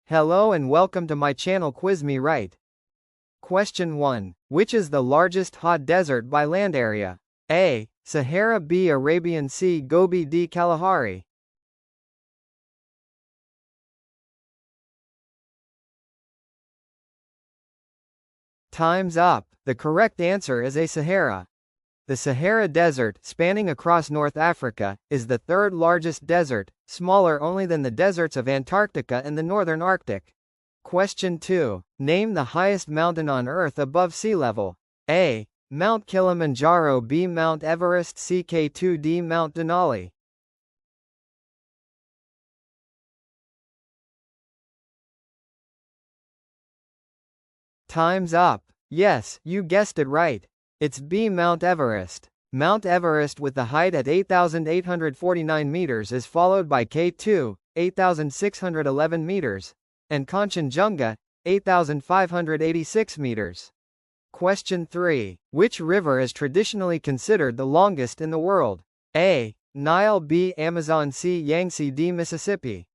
Hello and welcome to my channel Quiz Me Right. Question 1. Which is the largest hot desert by land area? A. Sahara, B. Arabian Sea, Gobi, D. Kalahari. Time's up. The correct answer is A. Sahara. The Sahara Desert, spanning across North Africa, is the third largest desert, smaller only than the deserts of Antarctica and the northern Arctic. Question 2. Name the highest mountain on Earth above sea level. A. Mount Kilimanjaro, B. Mount Everest, C. K2, D. Mount Denali. Time's up. Yes, you guessed it right. It's B. Mount Everest. Mount Everest with the height at 8,849 meters is followed by K2, 8,611 meters, and Kanchenjunga, 8,586 meters. Question 3. Which river is traditionally considered the longest in the world? A. Nile, B. Amazon, C. Yangtze, D. Mississippi.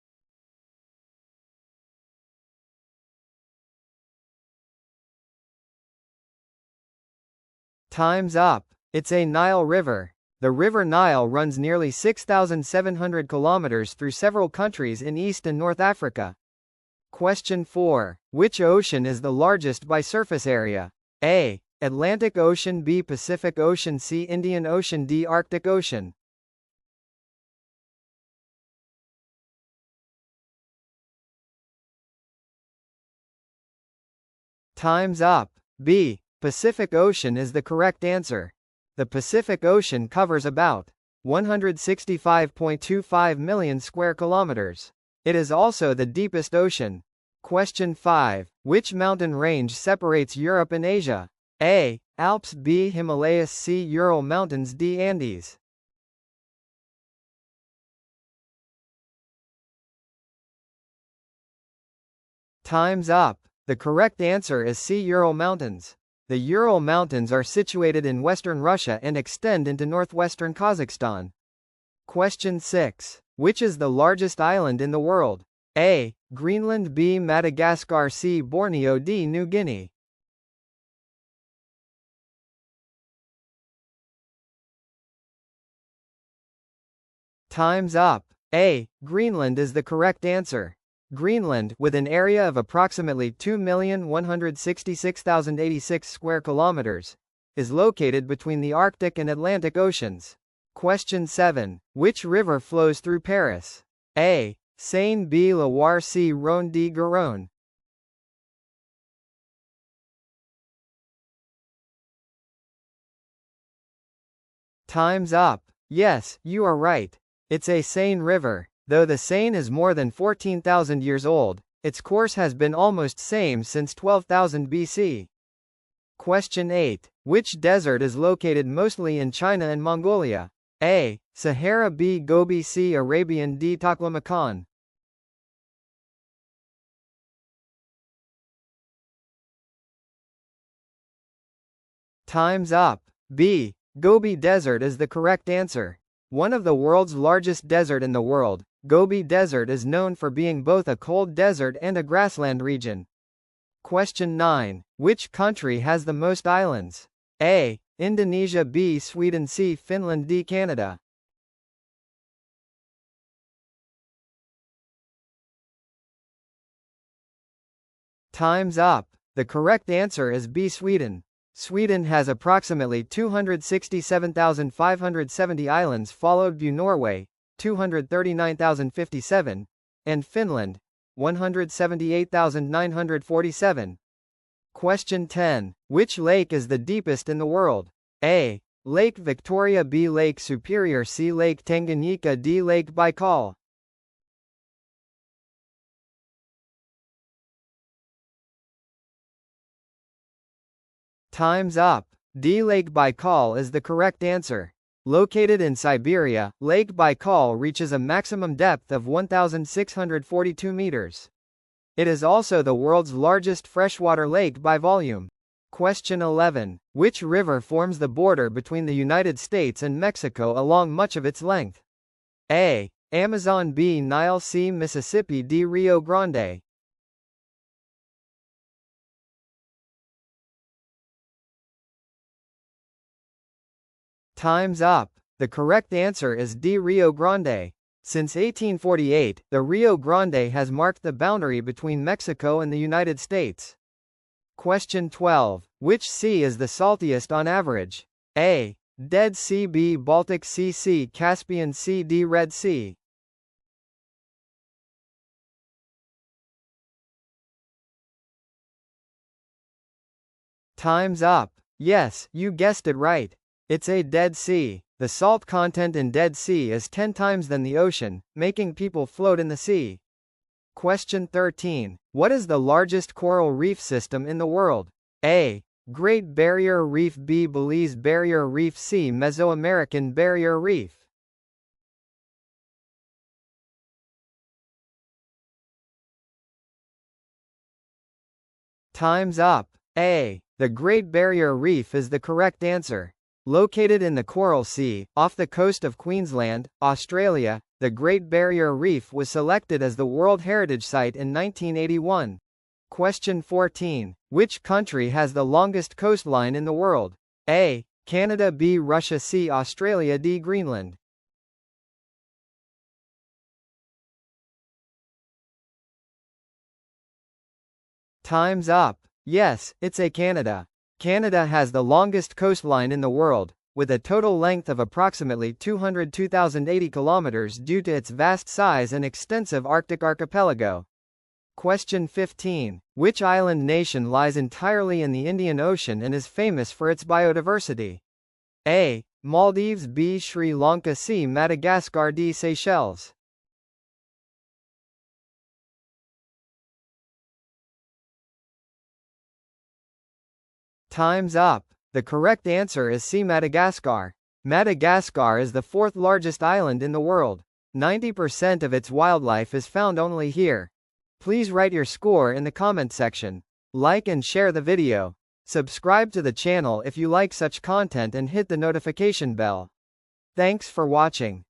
Time's up. It's a Nile River. The River Nile runs nearly 6,700 kilometers through several countries in East and North Africa. Question 4. Which ocean is the largest by surface area? A. Atlantic Ocean, B. Pacific Ocean, C. Indian Ocean, D. Arctic Ocean. Time's up. B. Pacific Ocean is the correct answer. The Pacific Ocean covers about 165.25 million square kilometers. It is also the deepest ocean. Question 5. Which mountain range separates Europe and Asia? A. Alps, B. Himalayas, C. Ural Mountains, D. Andes. Time's up. The correct answer is C. Ural Mountains. The Ural Mountains are situated in western Russia and extend into northwestern Kazakhstan. Question 6. Which is the largest island in the world? A. Greenland, B. Madagascar, C. Borneo, D. New Guinea. Time's up. A. Greenland is the correct answer. Greenland, with an area of approximately 2,166,086 square kilometers, is located between the Arctic and Atlantic Oceans. Question 7. Which river flows through Paris? A. Seine, B. Loire, C. Rhône, D. Garonne. Time's up. Yes, you are right. It's a Seine River. Though the Seine is more than 14,000 years old, its course has been almost same since 12,000 BC. Question 8. Which desert is located mostly in China and Mongolia? A. Sahara, B. Gobi, C. Arabian, D. Taklamakan. Time's up. B. Gobi Desert is the correct answer. One of the world's largest desert in the world, Gobi Desert is known for being both a cold desert and a grassland region. Question 9. Which country has the most islands? A. Indonesia, B. Sweden, C. Finland, D. Canada. Time's up. The correct answer is B. Sweden. Sweden has approximately 267,570 islands, followed by Norway, 239,057, and Finland, 178,947. Question 10. Which lake is the deepest in the world? A. Lake Victoria, B. Lake Superior, C. Lake Tanganyika, D. Lake Baikal. Time's up. D. Lake Baikal is the correct answer. Located in Siberia, Lake Baikal reaches a maximum depth of 1,642 meters. It is also the world's largest freshwater lake by volume. Question 11. Which river forms the border between the United States and Mexico along much of its length? A. Amazon, B. Nile, C. Mississippi, D. Rio Grande. Time's up. The correct answer is D. Rio Grande. Since 1848, the Rio Grande has marked the boundary between Mexico and the United States. Question 12. Which sea is the saltiest on average? A. Dead Sea, B. Baltic Sea, C. Caspian Sea, D. Red Sea. Time's up. Yes, you guessed it right. It's a Dead Sea. The salt content in Dead Sea is 10 times than the ocean, making people float in the sea. Question 13. What is the largest coral reef system in the world? A. Great Barrier Reef, B. Belize Barrier Reef, C. Mesoamerican Barrier Reef. Time's up. A. The Great Barrier Reef is the correct answer. Located in the Coral Sea, off the coast of Queensland, Australia, the Great Barrier Reef was selected as the World Heritage Site in 1981. Question 14. Which country has the longest coastline in the world? A. Canada, B. Russia, C. Australia, D. Greenland. Time's up. Yes, it's a Canada. Canada has the longest coastline in the world, with a total length of approximately 202,080 kilometers due to its vast size and extensive Arctic archipelago. Question 15. Which island nation lies entirely in the Indian Ocean and is famous for its biodiversity? A. Maldives, B. Sri Lanka, C. Madagascar, D. Seychelles. Time's up. The correct answer is C. Madagascar. Madagascar is the fourth largest island in the world. 90% of its wildlife is found only here. Please write your score in the comment section. Like and share the video. Subscribe to the channel if you like such content and hit the notification bell. Thanks for watching.